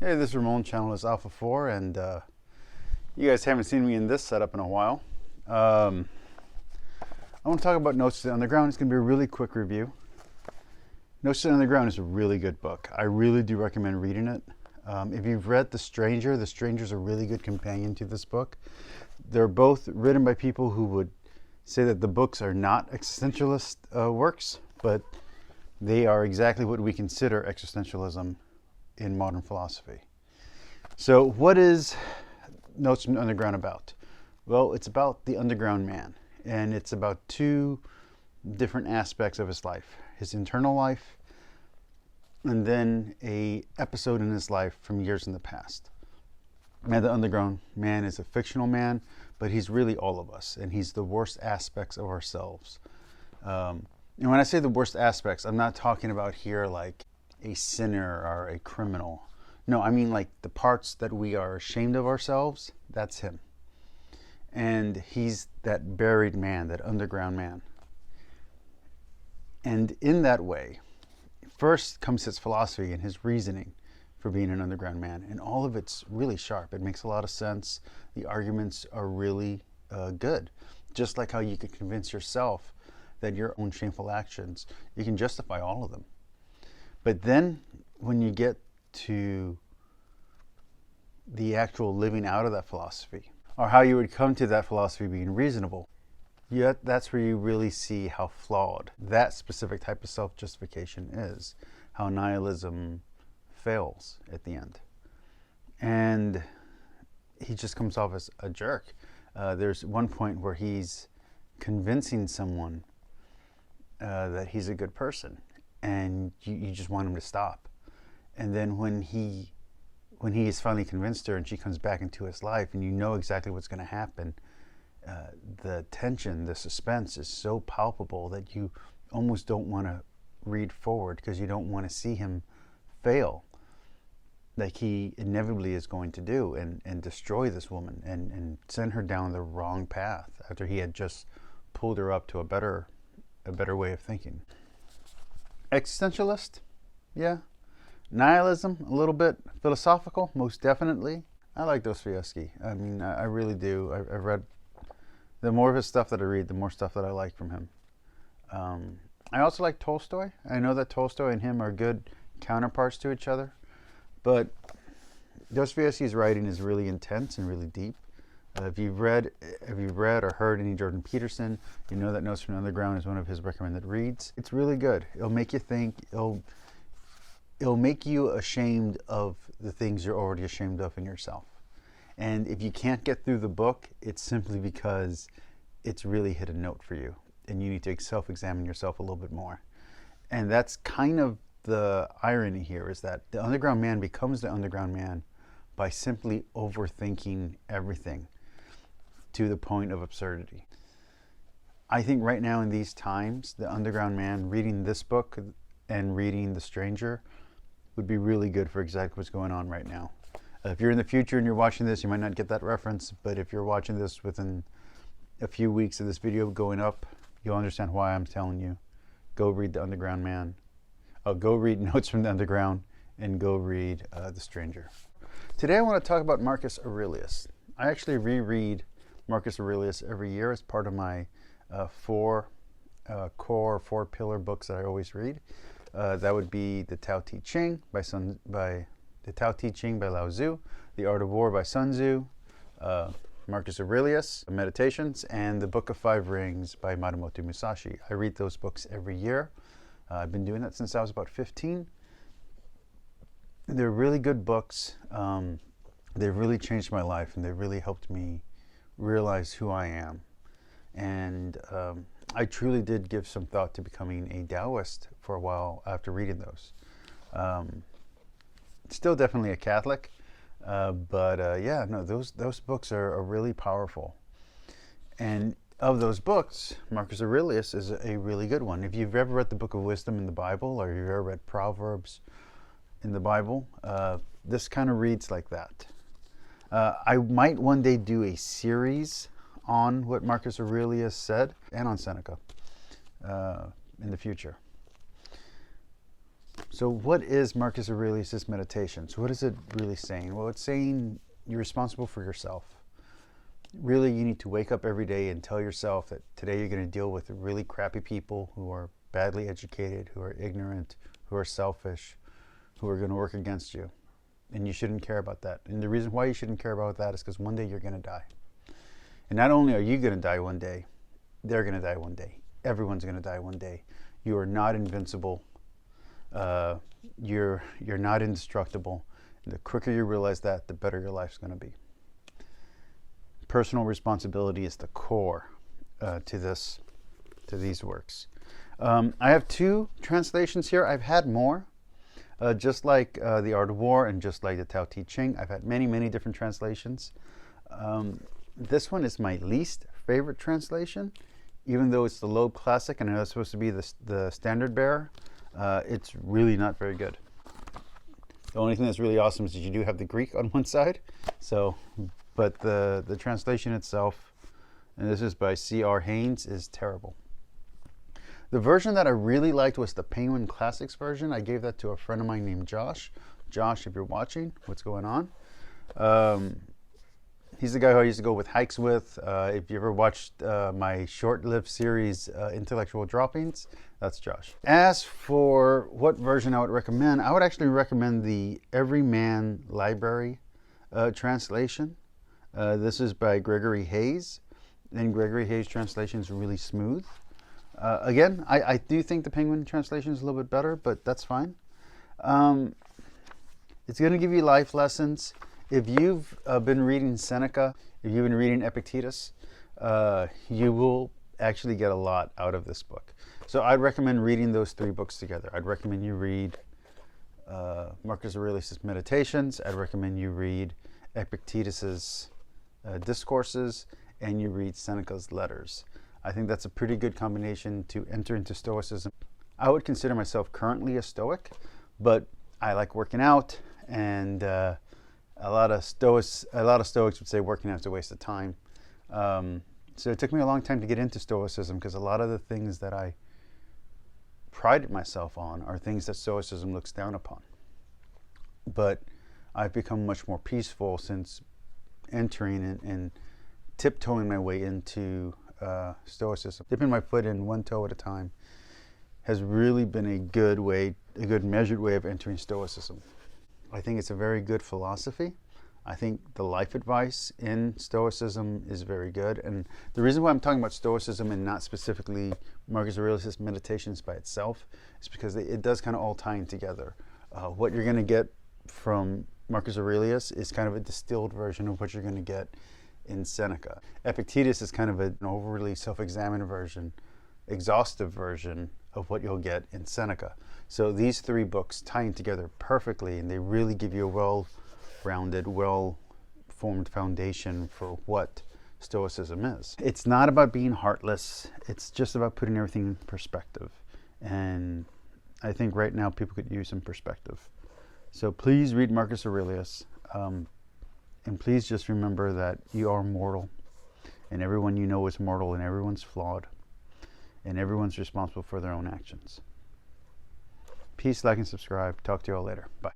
Hey, this is Ramon, channel is Alpha 4, and you guys haven't seen me in this setup in a while. I want to talk about Notes to the Underground. It's going to be a really quick review. Notes to the Underground is a really good book. I really do recommend reading it. If you've read The Stranger is a really good companion to this book. They're both written by people who would say that the books are not existentialist works, but they are exactly what we consider existentialism in modern philosophy. So what is Notes from the Underground about? Well, it's about the underground man, and it's about two different aspects of his life: his internal life, and then a episode in his life from years in the past. And the underground man is a fictional man, but he's really all of us, and he's the worst aspects of ourselves. And when I say the worst aspects, I'm not talking about here like a sinner or a criminal. No, I mean like the parts that we are ashamed of ourselves, that's him. And he's that buried man, that underground man. And in that way, first comes his philosophy and his reasoning for being an underground man. And all of it's really sharp. It makes a lot of sense. The arguments are really good. Just like how you can convince yourself that your own shameful actions, you can justify all of them. But then when you get to the actual living out of that philosophy, or how you would come to that philosophy being reasonable, yet that's where you really see how flawed that specific type of self-justification is, how nihilism fails at the end. And he just comes off as a jerk. There's one point where he's convincing someone that he's a good person, and you just want him to stop. And then when he is finally convinced her and she comes back into his life and you know exactly what's going to happen, the tension, the suspense is so palpable that you almost don't want to read forward, because you don't want to see him fail like he inevitably is going to do, and destroy this woman and send her down the wrong path after he had just pulled her up to a better way of thinking. Existentialist? Yeah. Nihilism? A little bit. Philosophical? Most definitely. I like Dostoevsky. I mean, I really do. I've read, the more of his stuff that I read, the more stuff that I like from him. I also like Tolstoy. I know that Tolstoy and him are good counterparts to each other, but Dostoevsky's writing is really intense and really deep. If you've read or heard any Jordan Peterson, you know that Notes from the Underground is one of his recommended reads. It's really good. It'll make you think. It'll make you ashamed of the things you're already ashamed of in yourself. And if you can't get through the book, it's simply because it's really hit a note for you, and you need to self-examine yourself a little bit more. And that's kind of the irony here, is that the underground man becomes the underground man by simply overthinking everything to the point of absurdity. I think right now in these times, the underground man reading this book and reading The Stranger would be really good for exactly what's going on right now. If you're in the future and you're watching this, you might not get that reference, but if you're watching this within a few weeks of this video going up, you'll understand why I'm telling you. Go read The Underground Man. Go read Notes from the Underground, and go read The Stranger. Today I want to talk about Marcus Arelious. I actually reread Marcus Arelious every year as part of my four pillar books that I always read. That would be the Tao Te Ching by Lao Tzu, The Art of War by Sun Tzu, Marcus Arelious, Meditations, and The Book of Five Rings by Madamoto Musashi. I read those books every year. I've been doing that since I was about 15. They're really good books. They've really changed my life, and they've really helped me realize who I am. And I truly did give some thought to becoming a Taoist for a while after reading those. Still definitely a Catholic, but yeah, no, those books are really powerful. And of those books, Marcus Arelious is a really good one. If you've ever read the Book of Wisdom in the Bible, or you've ever read Proverbs in the Bible, this kind of reads like that. I might one day do a series on what Marcus Arelious said, and on Seneca in the future. So what is Marcus Aurelius' Meditations? What is it really saying? Well, it's saying you're responsible for yourself. Really, you need to wake up every day and tell yourself that today you're going to deal with really crappy people who are badly educated, who are ignorant, who are selfish, who are going to work against you. And you shouldn't care about that. And the reason why you shouldn't care about that is because one day you're going to die. And not only are you going to die one day, they're going to die one day. Everyone's going to die one day. You are not invincible. You're not indestructible. The quicker you realize that, the better your life's going to be. Personal responsibility is the core to these works. I have 2 translations here. I've had more. Just like The Art of War and just like the Tao Te Ching, I've had many, many different translations. This one is my least favorite translation, even though it's the Loeb Classic and it's supposed to be the standard bearer. It's really not very good. The only thing that's really awesome is that you do have the Greek on one side. So, but the translation itself, and this is by C.R. Haynes, is terrible. The version that I really liked was the Penguin Classics version. I gave that to a friend of mine named Josh. Josh, if you're watching, what's going on? He's the guy who I used to go with hikes with. If you ever watched my short-lived series, Intellectual Droppings, that's Josh. As for what version I would recommend, I would actually recommend the Everyman Library translation. This is by Gregory Hayes, and Gregory Hayes' translation is really smooth. Again, I do think the Penguin translation is a little bit better, but that's fine. It's going to give you life lessons. If you've been reading Seneca, if you've been reading Epictetus, you will actually get a lot out of this book. So I'd recommend reading those 3 books together. I'd recommend you read Marcus Aurelius' Meditations. I'd recommend you read Epictetus's Discourses, and you read Seneca's Letters. I think that's a pretty good combination to enter into Stoicism. I would consider myself currently a Stoic, but I like working out, and a lot of Stoics would say working out is a waste of time. So it took me a long time to get into Stoicism because a lot of the things that I prided myself on are things that Stoicism looks down upon. But I've become much more peaceful since entering and tiptoeing my way into Stoicism. Dipping my foot in one toe at a time has really been a good measured way of entering Stoicism. I think it's a very good philosophy. I think the life advice in Stoicism is very good. And the reason why I'm talking about Stoicism and not specifically Marcus Aurelius' Meditations by itself is because it does kind of all tie in together. What you're going to get from Marcus Aurelius is kind of a distilled version of what you're going to get in Seneca. Epictetus is kind of an overly self-examined version, exhaustive version of what you'll get in Seneca. So these 3 books tie in together perfectly, and they really give you a well-rounded, well-formed foundation for what Stoicism is. It's not about being heartless. It's just about putting everything in perspective. And I think right now people could use some perspective. So please read Marcus Aurelius. And please just remember that you are mortal, and everyone you know is mortal, and everyone's flawed, and everyone's responsible for their own actions. Peace, like, and subscribe. Talk to you all later. Bye.